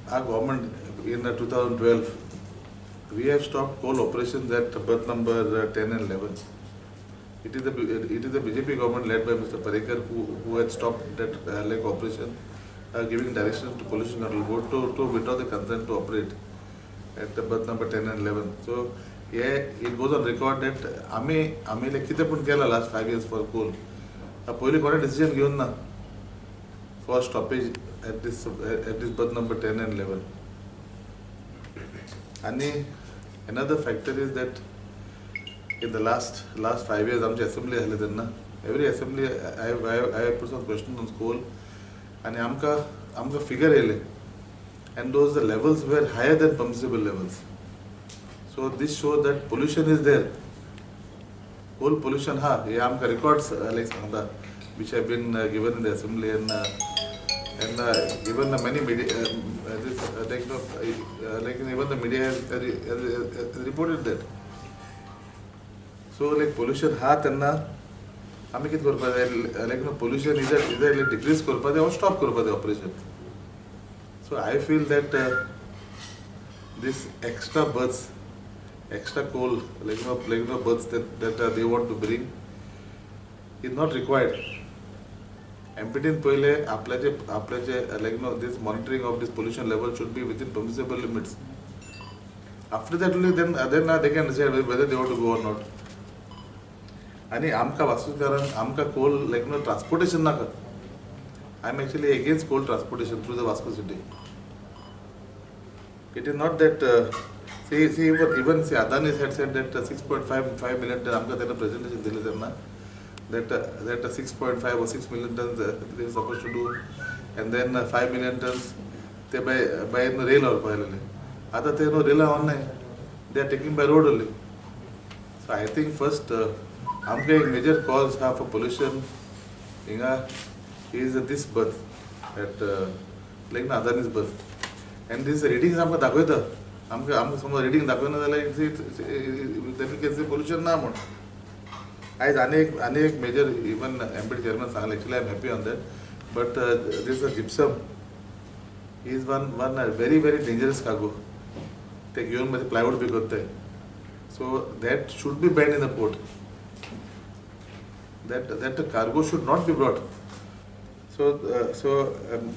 our government in 2012, we have stopped coal operations at berth number 10 and 11. It is the BJP government led by Mr. Parikar who had stopped that like operation, giving directions to Pollution Control Board to withdraw the consent to operate at the berth number 10 and 11. So yeah, it goes on record that आम्ही like किती पण केला last 5 years for coal. पहिले कोणी decision घेऊन ना for stoppage at this berth number 10 and 11. And another factor is that in the last 5 years, आमची assembly झाली त्यांना. Every assembly, I have put some questions on coal, and आमका figure येले, and those the levels were higher than permissible levels. So this shows that pollution is there. Coal pollution, ये आमका records like सांगता, which have been given in the assembly and even many media, even the media has reported that. So like pollution त्यांना आम्ही किती करपा जाय like pollution either like decrease करपा जाय or stop करपा जाय operation. So I feel that this extra berths, extra coal like berths that they want to bring is not required. MPT पहिले आपल्याचे like this monitoring of this pollution level should be within permissible limits. After that only then they can decide whether they want to go or not. आणि आमका वास्तुकरण आमका coal like transportation ना कर. I am actually against coal transportation through the Vasco city. It is not that even Adani had said that 6.5 million ton आमका त्यांना presentation दिले त्यांना that 6.5 or 6 million tons they are supposed to do, and then 5 million tons they by rail or पाहिलेले. आता ते rail on नाही, they are taking by road only. So I think first आमका एक major cause for pollution is this berth at like Adani's berth, and these readings आमका दाखवता आमका समजा reading दाखवणं झालं then we can say pollution ना म्हणून. As अनेक major even MPT chairman सांगले, actually I am happy on that, but this gypsum is one very dangerous cargo. ते घेऊन मध्ये plywood भी करते, so that should be banned in the port. That cargo should not be brought. So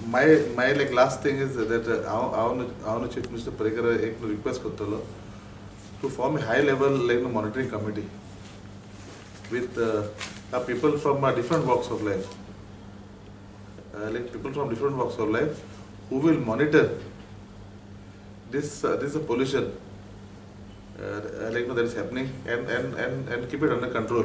my like last thing is that I Chief Minister Parikar एक request करतो to form a high level like monitoring committee with people from different walks of life, who will monitor this pollution that is happening and keep it under control.